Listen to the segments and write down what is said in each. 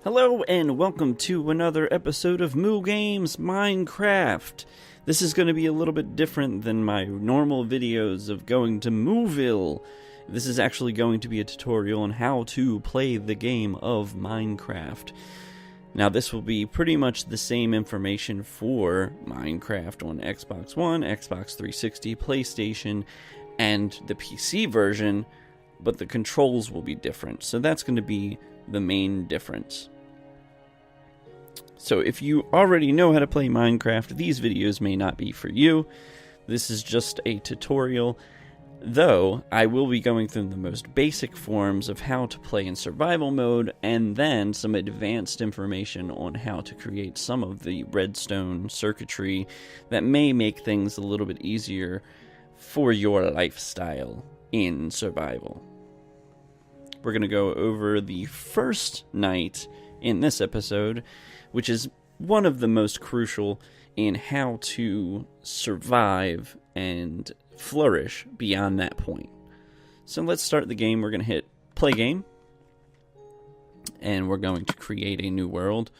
Hello and welcome to another episode of Moo Games Minecraft. This is going to be a little bit different than my normal videos of going to Mooville. This is actually going to be a tutorial on how to play the game of Minecraft. Now this will be pretty much the same information for Minecraft on Xbox One, Xbox 360, PlayStation, and the PC version, but the controls will be different. So that's going to be the main difference. So if you already know how to play Minecraft, these videos may not be for you. This is just a tutorial, though I will be going through the most basic forms of how to play in survival mode, and then some advanced information on how to create some of the redstone circuitry that may make things a little bit easier for your lifestyle in survival. We're going to go over the first night in this episode, which is one of the most crucial in how to survive and flourish beyond that point. So let's start the game. We're going to hit play game, and we're going to create a new world,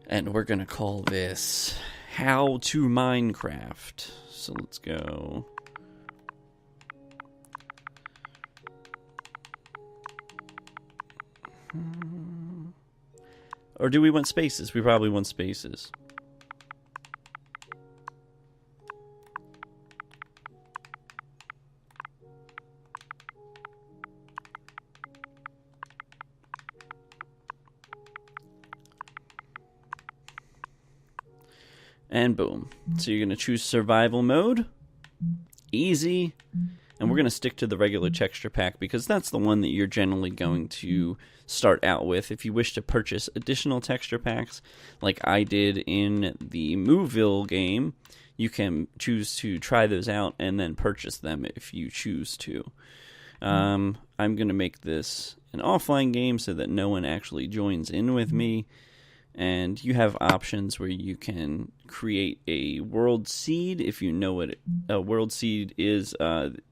and we're going to call this How to Minecraft. So let's go. Or do we want spaces? We probably want spaces. And boom. So you're going to choose survival mode. Easy. And we're going to stick to the regular texture pack because that's the one that you're generally going to start out with. If you wish to purchase additional texture packs, like I did in the Mooville game, you can choose to try those out and then purchase them if you choose to. I'm going to make this an offline game so that no one actually joins in with me. And you have options where you can create a world seed. If you know what a world seed is,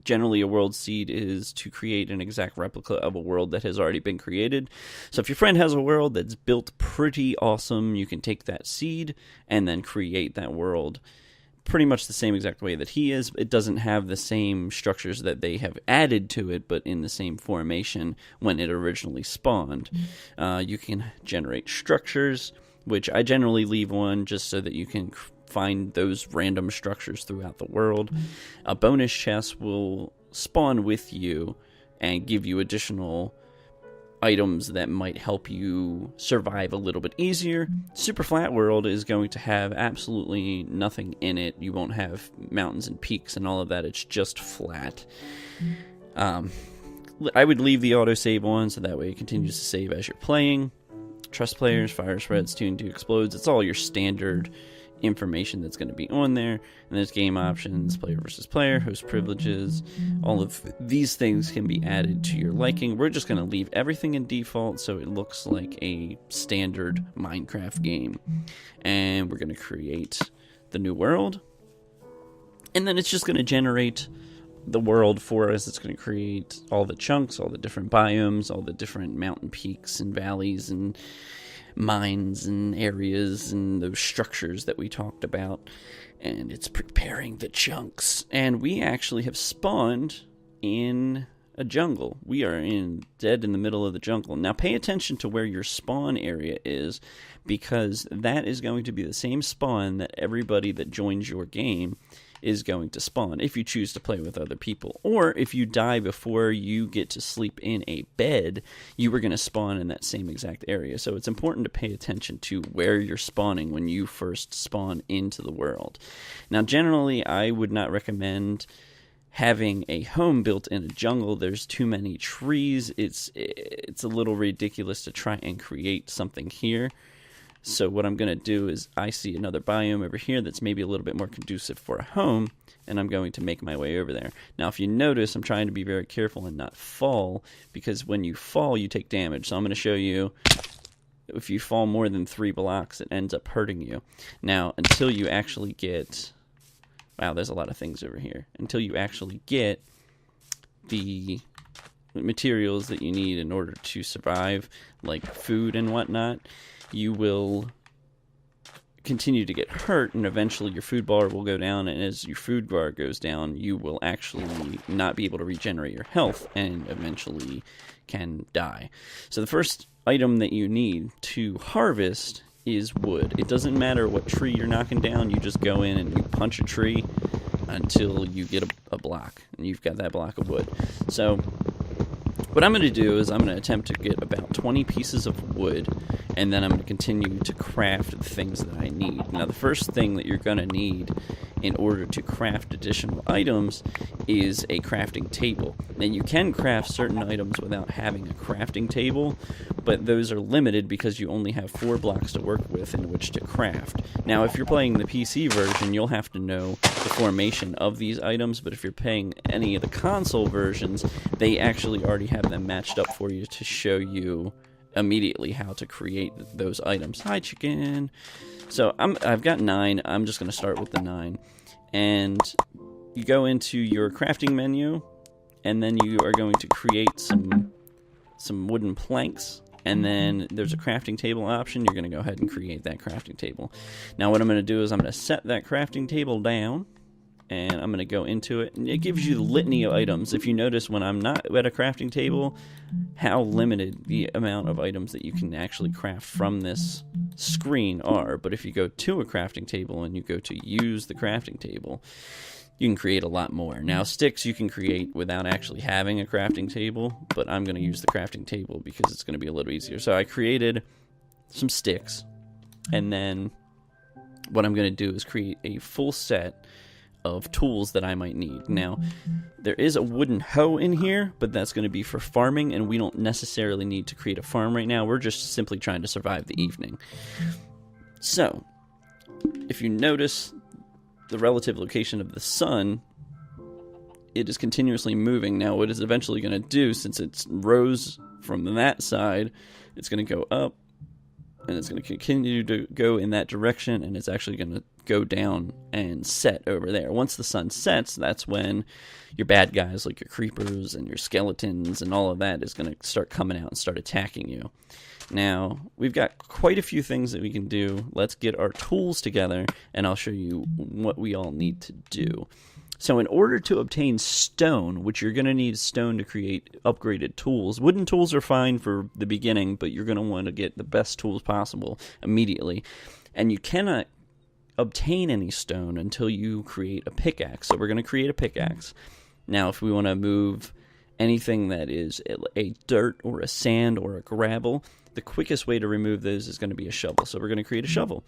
generally a world seed is to create an exact replica of a world that has already been created. So if your friend has a world that's built pretty awesome, you can take that seed and then create that world pretty much the same exact way that he is. It doesn't have the same structures that they have added to it, but in the same formation when it originally spawned. You can generate structures, which I generally leave on just so that you can find those random structures throughout the world. A bonus chest will spawn with you and give you additional items that might help you survive a little bit easier. Super flat world is going to have absolutely nothing in it. You won't have mountains and peaks and all of that. It's just flat. I would leave the autosave on so that way it continues to save as you're playing. Trust players, fire spreads, tune to explodes. It's all your standard information that's going to be on there. And there's game options, player versus player, host privileges. All of these things can be added to your liking. We're just going to leave everything in default so it looks like a standard Minecraft game. And we're going to create the new world. And then it's just going to generate the world for us. It's going to create all the chunks, all the different biomes, all the different mountain peaks and valleys and mines and areas and those structures that we talked about. And it's preparing the chunks. And we actually have spawned in a jungle. We are dead in the middle of the jungle. Now pay attention to where your spawn area is, because that is going to be the same spawn that everybody that joins your game is going to spawn if you choose to play with other people. Or if you die before you get to sleep in a bed, you are going to spawn in that same exact area. So it's important to pay attention to where you're spawning when you first spawn into the world. Now generally I would not recommend having a home built in a jungle. There's too many trees. It's a little ridiculous to try and create something here. So what I'm going to do is I see another biome over here that's maybe a little bit more conducive for a home, and I'm going to make my way over there. Now, if you notice, I'm trying to be very careful and not fall, because when you fall, you take damage. So I'm going to show you, if you fall more than 3 blocks, it ends up hurting you. Now, until you actually get... Wow, there's a lot of things over here. Until you actually get the materials that you need in order to survive, like food and whatnot, you will continue to get hurt, and eventually your food bar will go down, and as your food bar goes down, you will actually not be able to regenerate your health and eventually can die. So the first item that you need to harvest is wood. It doesn't matter what tree you're knocking down, you just go in and you punch a tree until you get a block, and you've got that block of wood. So what I'm going to do is I'm going to attempt to get about 20 pieces of wood, and then I'm going to continue to craft the things that I need. Now, the first thing that you're going to need in order to craft additional items is a crafting table. Now, you can craft certain items without having a crafting table, but those are limited because you only have 4 blocks to work with in which to craft. Now, if you're playing the PC version, you'll have to know the formation of these items, but if you're playing any of the console versions, they actually already have them matched up for you to show you immediately how to create those items. Hi, chicken. So I've got 9. I'm just going to start with the 9. And you go into your crafting menu, and then you are going to create some wooden planks, and then there's a crafting table option. You're going to go ahead and create that crafting table. Now what I'm going to do is I'm going to set that crafting table down, and I'm going to go into it, and it gives you the litany of items. If you notice when I'm not at a crafting table, how limited the amount of items that you can actually craft from this screen are. But if you go to a crafting table and you go to use the crafting table, you can create a lot more. Now, sticks you can create without actually having a crafting table, but I'm going to use the crafting table because it's going to be a little easier. So I created some sticks, and then what I'm going to do is create a full set of tools that I might need. Now, there is a wooden hoe in here, but that's going to be for farming, and we don't necessarily need to create a farm right now. We're just simply trying to survive the evening. So, if you notice the relative location of the sun, it is continuously moving. Now, what it's eventually going to do, since it rose from that side, it's going to go up, and it's going to continue to go in that direction, and it's actually going to go down and set over there. Once the sun sets, that's when your bad guys, like your creepers and your skeletons and all of that, is going to start coming out and start attacking you. Now, we've got quite a few things that we can do. Let's get our tools together, and I'll show you what we all need to do. So in order to obtain stone, which you're going to need stone to create upgraded tools. Wooden tools are fine for the beginning, but you're going to want to get the best tools possible immediately. And you cannot obtain any stone until you create a pickaxe. So we're going to create a pickaxe. Now, if we want to move anything that is a dirt or a sand or a gravel, the quickest way to remove those is going to be a shovel. So we're going to create a shovel.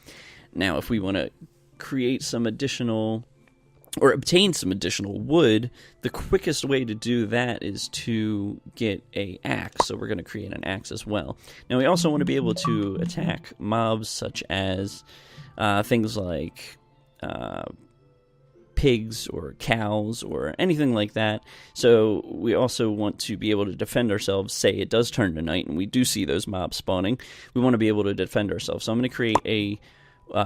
Now, if we want to create some additional or obtain some additional wood, the quickest way to do that is to get an axe. So we're going to create an axe as well. Now, we also want to be able to attack mobs such as things like pigs or cows or anything like that. So we also want to be able to defend ourselves. Say it does turn to night and we do see those mobs spawning. We want to be able to defend ourselves. So I'm going to create a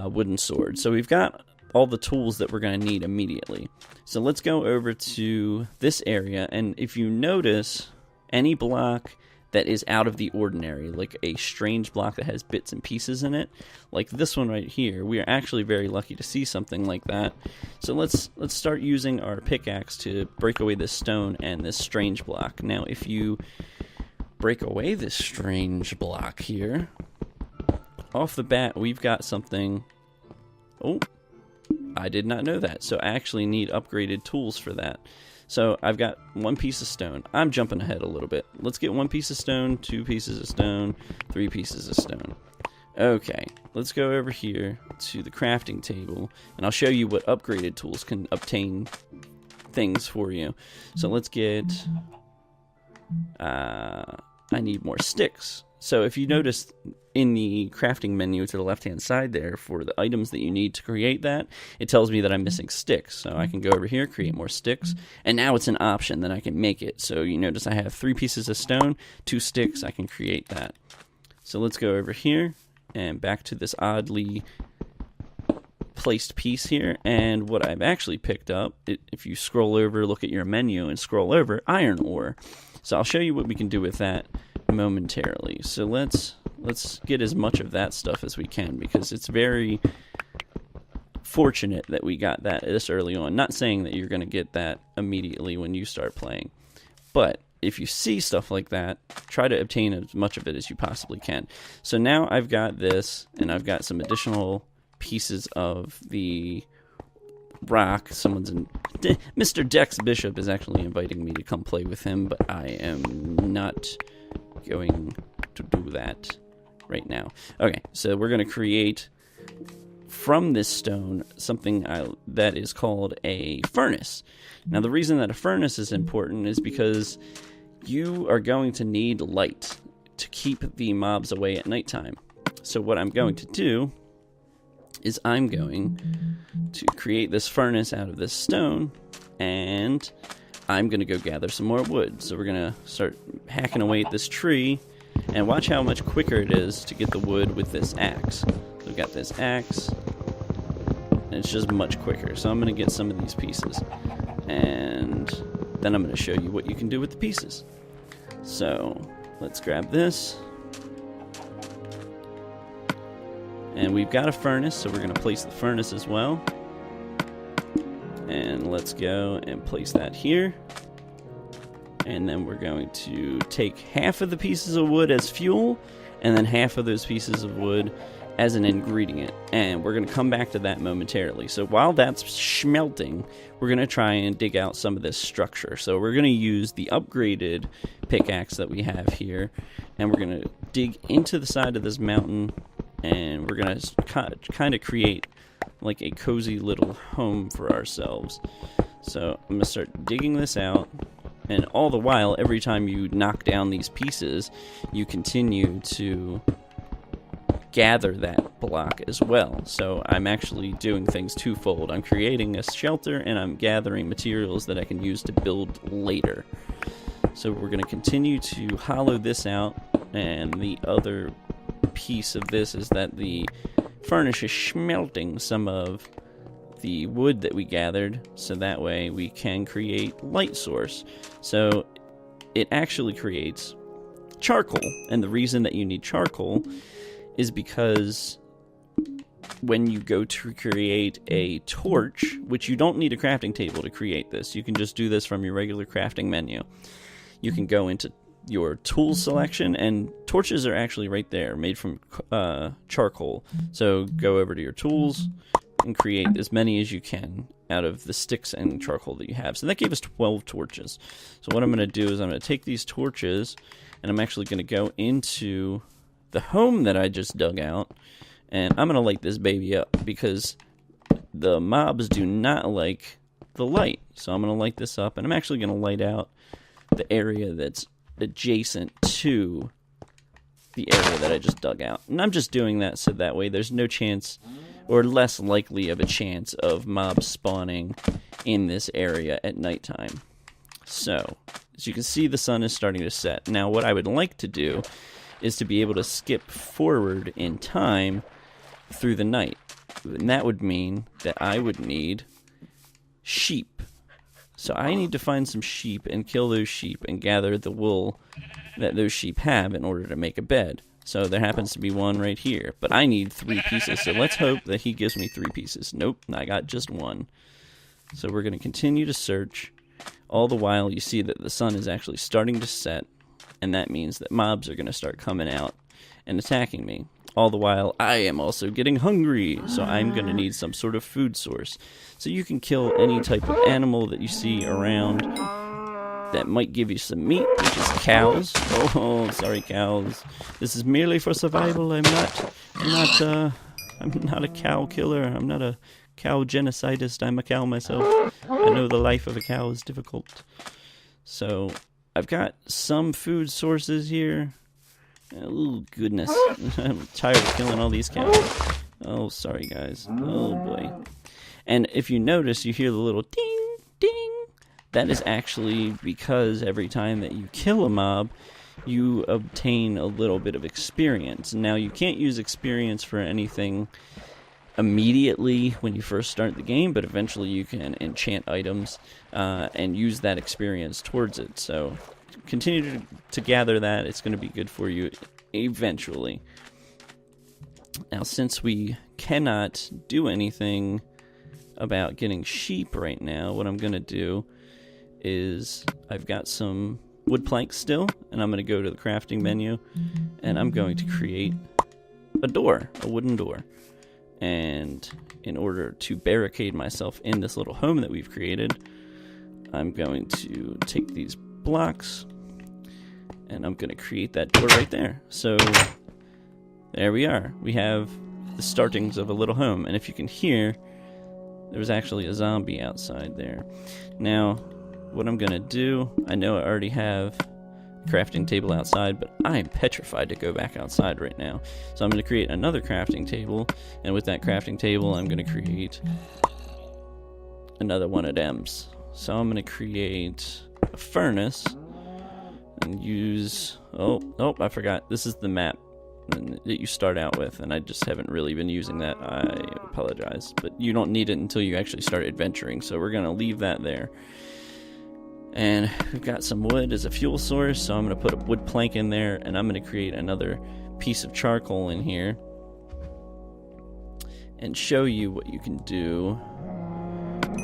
wooden sword. So we've got all the tools that we're going to need immediately. So let's go over to this area, and if you notice any block that is out of the ordinary, like a strange block that has bits and pieces in it, like this one right here, we are actually very lucky to see something like that. So let's start using our pickaxe to break away this stone and this strange block. Now, if you break away this strange block here, off the bat, we've got something. Oh, I did not know that. So I actually need upgraded tools for that. So I've got 1 piece of stone. I'm jumping ahead a little bit. Let's get 1 piece of stone, 2 pieces of stone, 3 pieces of stone. Okay, let's go over here to the crafting table, and I'll show you what upgraded tools can obtain things for you. So let's get, I need more sticks. So if you notice in the crafting menu to the left-hand side there for the items that you need to create that, it tells me that I'm missing sticks. So I can go over here, create more sticks, and now it's an option that I can make it. So you notice I have 3 pieces of stone, 2 sticks, I can create that. So let's go over here and back to this oddly placed piece here, and what I've actually picked up, if you scroll over, look at your menu and scroll over, iron ore. So I'll show you what we can do with that momentarily. So let's get as much of that stuff as we can, because it's very fortunate that we got that this early on. Not saying that you're going to get that immediately when you start playing, but if you see stuff like that, try to obtain as much of it as you possibly can. So now I've got this, and I've got some additional pieces of the rock. Mr. Dex Bishop is actually inviting me to come play with him, but I am not going to do that right now. Okay, so we're going to create from this stone something that is called a furnace. Now, the reason that a furnace is important is because you are going to need light to keep the mobs away at nighttime. So what I'm going to do is I'm going to create this furnace out of this stone, and I'm going to go gather some more wood. So we're going to start hacking away at this tree, and watch how much quicker it is to get the wood with this axe. So we've got this axe, and it's just much quicker. So I'm going to get some of these pieces, and then I'm going to show you what you can do with the pieces. So let's grab this. And we've got a furnace, so we're going to place the furnace as well. And let's go and place that here. And then we're going to take half of the pieces of wood as fuel, and then half of those pieces of wood as an ingredient. And we're going to come back to that momentarily. So while that's smelting, we're going to try and dig out some of this structure. So we're going to use the upgraded pickaxe that we have here, and we're going to dig into the side of this mountain, and we're going to kind of create like a cozy little home for ourselves. So I'm going to start digging this out, and all the while, every time you knock down these pieces, you continue to gather that block as well. So I'm actually doing things twofold. I'm creating a shelter, and I'm gathering materials that I can use to build later. So we're going to continue to hollow this out, and the other piece of this is that the furnace is smelting some of the wood that we gathered, so that way we can create light source. So it actually creates charcoal, and the reason that you need charcoal is because when you go to create a torch, which you don't need a crafting table to create this, you can just do this from your regular crafting menu. You can go into your tool selection, and torches are actually right there, made from charcoal. So go over to your tools and create as many as you can out of the sticks and charcoal that you have. So that gave us 12 torches. So what I'm going to do is I'm going to take these torches, and I'm actually going to go into the home that I just dug out, and I'm going to light this baby up because the mobs do not like the light. So I'm going to light this up, and I'm actually going to light out the area that's adjacent to the area that I just dug out. And I'm just doing that so that way there's no chance, or less likely of a chance, of mobs spawning in this area at nighttime. So, as you can see, the sun is starting to set. Now, what I would like to do is to be able to skip forward in time through the night. And that would mean that I would need sheep. So I need to find some sheep and kill those sheep and gather the wool that those sheep have in order to make a bed. So there happens to be one right here, but I need 3 pieces. So let's hope that he gives me 3 pieces. Nope, I got just 1. So we're going to continue to search. All the while, you see that the sun is actually starting to set, and that means that mobs are going to start coming out and attacking me. All the while, I am also getting hungry, so I'm going to need some sort of food source. So you can kill any type of animal that you see around that might give you some meat, which is cows. Oh, sorry, cows. This is merely for survival. I'm not a cow killer. I'm not a cow genocidist. I'm a cow myself. I know the life of a cow is difficult. So I've got some food sources here. Oh, goodness. I'm tired of killing all these cows. Oh, sorry, guys. Oh, boy. And if you notice, you hear the little ding, ding. That is actually because every time that you kill a mob, you obtain a little bit of experience. Now, you can't use experience for anything immediately when you first start the game, but eventually you can enchant items and use that experience towards it. So continue to gather that. It's going to be good for you eventually. Now, since we cannot do anything about getting sheep right now, what I'm going to do is I've got some wood planks still, and I'm going to go to the crafting menu, and I'm going to create a wooden door. And in order to barricade myself in this little home that we've created, I'm going to take these blocks, and I'm going to create that door right there. So there we are. We have the startings of a little home. And if you can hear, there was actually a zombie outside there. Now, what I'm going to do, I know I already have a crafting table outside, but I am petrified to go back outside right now. So I'm going to create another crafting table, and with that crafting table, I'm going to create another one of them. So I'm going to create a furnace and use... Oh, I forgot. This is the map that you start out with, and I just haven't really been using that. I apologize, but you don't need it until you actually start adventuring, so we're gonna leave that there. And we've got some wood as a fuel source, so I'm gonna put a wood plank in there, and I'm gonna create another piece of charcoal in here and show you what you can do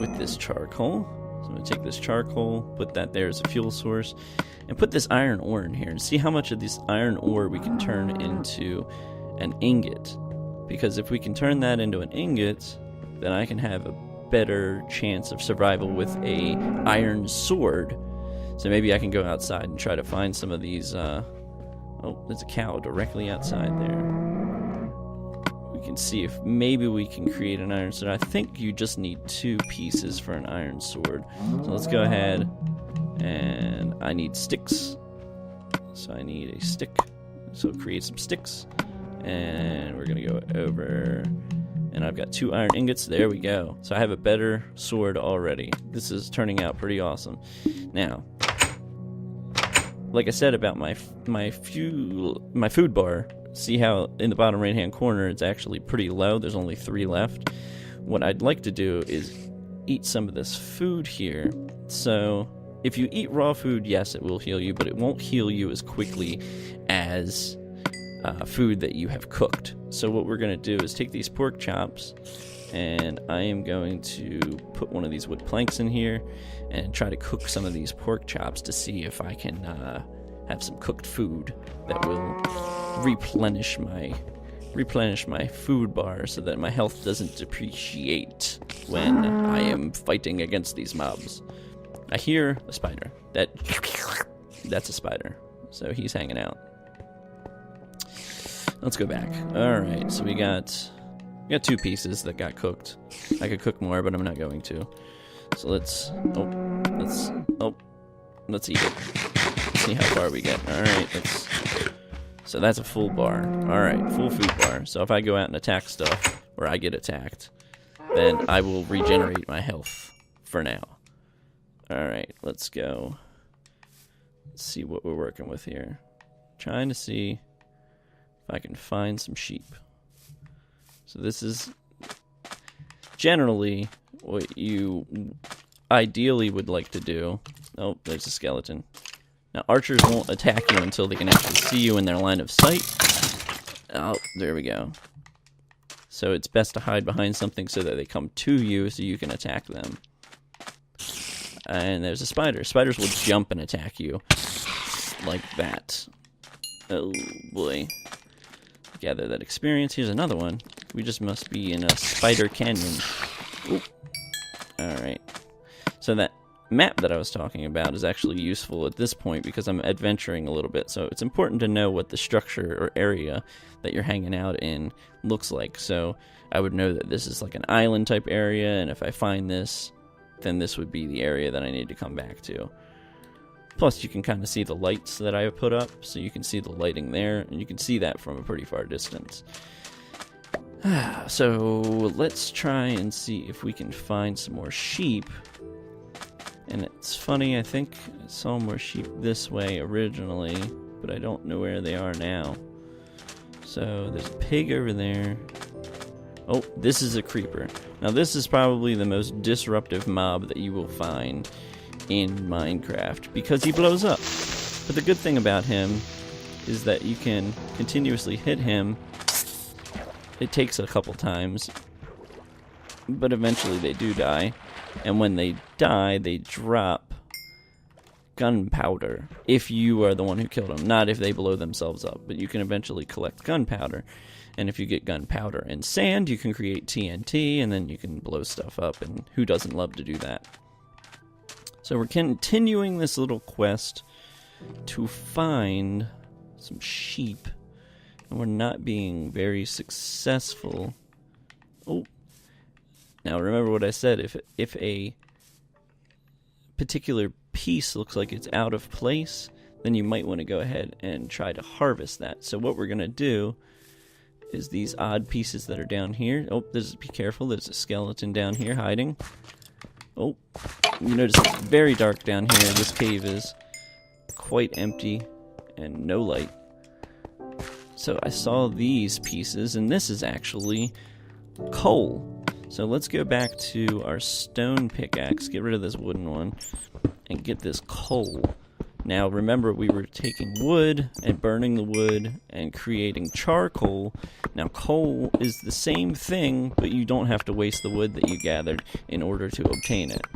with this charcoal. So I'm gonna take this charcoal, put that there as a fuel source, and put this iron ore in here and see how much of this iron ore we can turn into an ingot. Because if we can turn that into an ingot, then I can have a better chance of survival with a iron sword. So maybe I can go outside and try to find some of these... Oh, there's a cow directly outside there. We can see if maybe we can create an iron sword. I think you just need 2 pieces for an iron sword. So let's go ahead. And I need sticks, so I need a stick, so create some sticks, and we're gonna go over, and I've got 2 iron ingots. There we go. So I have a better sword already. This is turning out pretty awesome. Now, like I said about my food bar, see how in the bottom right hand corner it's actually pretty low. There's only 3 left. What I'd like to do is eat some of this food here. So if you eat raw food, yes, it will heal you, but it won't heal you as quickly as food that you have cooked. So what we're going to do is take these pork chops, and I am going to put one of these wood planks in here and try to cook some of these pork chops to see if I can have some cooked food that will replenish my food bar so that my health doesn't depreciate when I am fighting against these mobs. I hear a spider. That's a spider. So he's hanging out. Let's go back. Alright, so we got 2 pieces that got cooked. I could cook more, but I'm not going to. So let's eat it. See how far we get. Alright, so that's a full bar. Alright, full food bar. So if I go out and attack stuff, or I get attacked, then I will regenerate my health for now. Alright, let's go. Let's see what we're working with here. Trying to see if I can find some sheep. So this is generally what you ideally would like to do. Oh, there's a skeleton. Now, archers won't attack you until they can actually see you in their line of sight. Oh, there we go. So it's best to hide behind something so that they come to you so you can attack them. And there's a spider. Spiders will jump and attack you like that. Oh boy. Gather that experience. Here's another one. We just must be in a spider canyon. Alright. So that map that I was talking about is actually useful at this point because I'm adventuring a little bit. So it's important to know what the structure or area that you're hanging out in looks like. So I would know that this is like an island type area, and if I find this, then this would be the area that I need to come back to. Plus, you can kind of see the lights that I have put up, so you can see the lighting there, and you can see that from a pretty far distance. So, let's try and see if we can find some more sheep. And it's funny, I think I saw more sheep this way originally, but I don't know where they are now. So, there's a pig over there. Oh, this is a creeper. Now this is probably the most disruptive mob that you will find in Minecraft because he blows up. But the good thing about him is that you can continuously hit him. It takes a couple times, but eventually they do die. And when they die, they drop gunpowder. If you are the one who killed them, not if they blow themselves up. But you can eventually collect gunpowder. And if you get gunpowder and sand, you can create TNT, and then you can blow stuff up. And who doesn't love to do that? So we're continuing this little quest to find some sheep, and we're not being very successful. Oh, now remember what I said. If a particular piece looks like it's out of place, then you might want to go ahead and try to harvest that. So what we're going to do is these odd pieces that are down here. Oh, be careful, there's a skeleton down here hiding. Oh, you notice it's very dark down here. This cave is quite empty and no light. So I saw these pieces, and this is actually coal. So let's go back to our stone pickaxe, get rid of this wooden one, and get this coal. Now remember, we were taking wood and burning the wood and creating charcoal. Now coal is the same thing, but you don't have to waste the wood that you gathered in order to obtain it.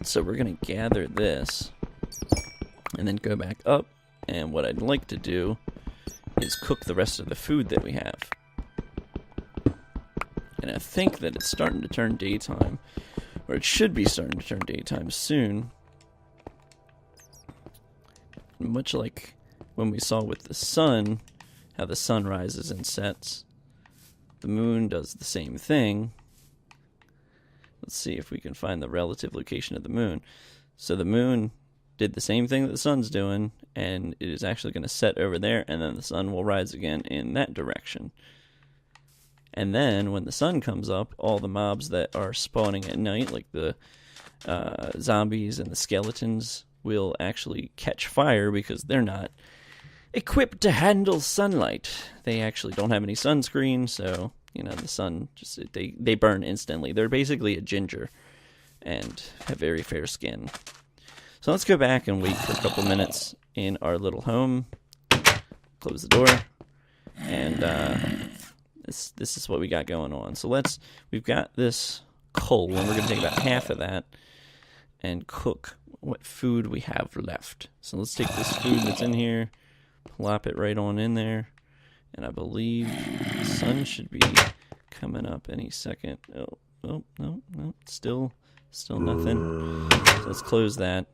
So we're going to gather this and then go back up, and what I'd like to do is cook the rest of the food that we have. And I think that it's starting to turn daytime, or it should be starting to turn daytime soon. Much like when we saw with the sun, how the sun rises and sets, the moon does the same thing. Let's see if we can find the relative location of the moon. So the moon did the same thing that the sun's doing, and it is actually going to set over there, and then the sun will rise again in that direction. And then when the sun comes up, all the mobs that are spawning at night, like the zombies and the skeletons, will actually catch fire because they're not equipped to handle sunlight. They actually don't have any sunscreen, so, you know, the sun, just they burn instantly. They're basically a ginger and have very fair skin. So let's go back and wait for a couple minutes in our little home. Close the door. And this is what we got going on. So we've got this coal, and we're going to take about half of that and cook what food we have left. So let's take this food that's in here, plop it right on in there, and I believe the sun should be coming up any second. Oh, no, still nothing. So let's close that.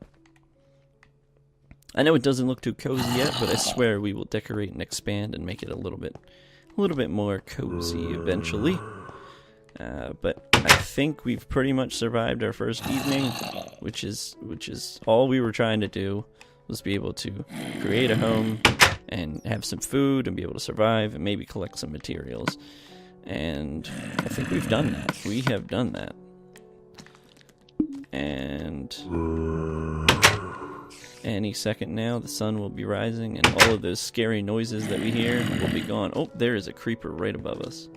I know it doesn't look too cozy yet, but I swear we will decorate and expand and make it a little bit more cozy eventually. But I think we've pretty much survived our first evening, which is all we were trying to do, was be able to create a home and have some food and be able to survive and maybe collect some materials. And I think we've done that. We have done that. And any second now, the sun will be rising, and all of those scary noises that we hear will be gone. Oh, there is a creeper right above us.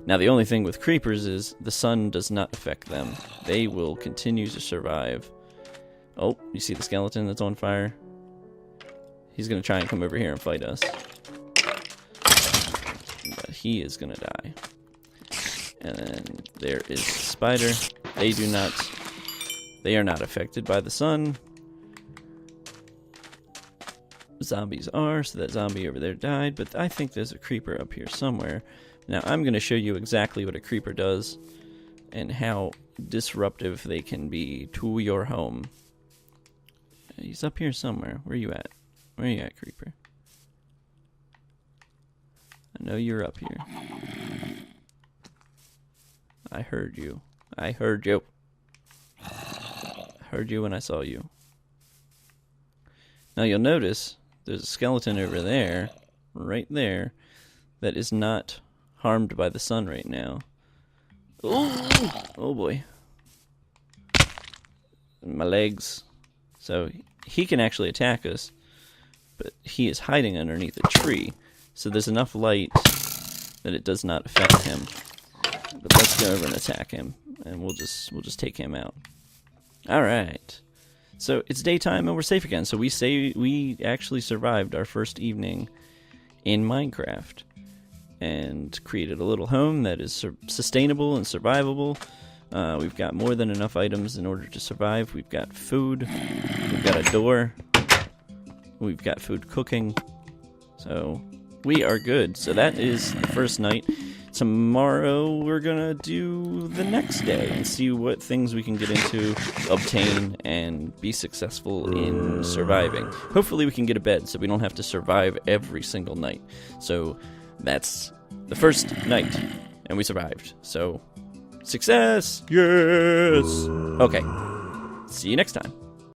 Now, the only thing with creepers is the sun does not affect them. They will continue to survive. Oh, you see the skeleton that's on fire? He's going to try and come over here and fight us. But he is going to die. And then there is the spider. They are not affected by the sun. Zombies are, so that zombie over there died, but I think there's a creeper up here somewhere. Now, I'm going to show you exactly what a creeper does and how disruptive they can be to your home. He's up here somewhere. Where are you at? Where are you at, creeper? I know you're up here. I heard you. I heard you. I heard you when I saw you. Now, you'll notice there's a skeleton over there, right there, that is not harmed by the sun right now. Oh boy. My legs. So he can actually attack us, but he is hiding underneath a tree. So there's enough light that it does not affect him. But let's go over and attack him, and we'll just take him out. Alright. So it's daytime and we're safe again. So we actually survived our first evening in Minecraft and created a little home that is sustainable and survivable. We've got more than enough items in order to survive. We've got food. We've got a door. We've got food cooking. So we are good. So that is the first night. Tomorrow we're gonna do the next day and see what things we can get into, obtain, and be successful in surviving. Hopefully we can get a bed so we don't have to survive every single night. So that's the first night, and we survived. So success! Yes! Okay. See you next time.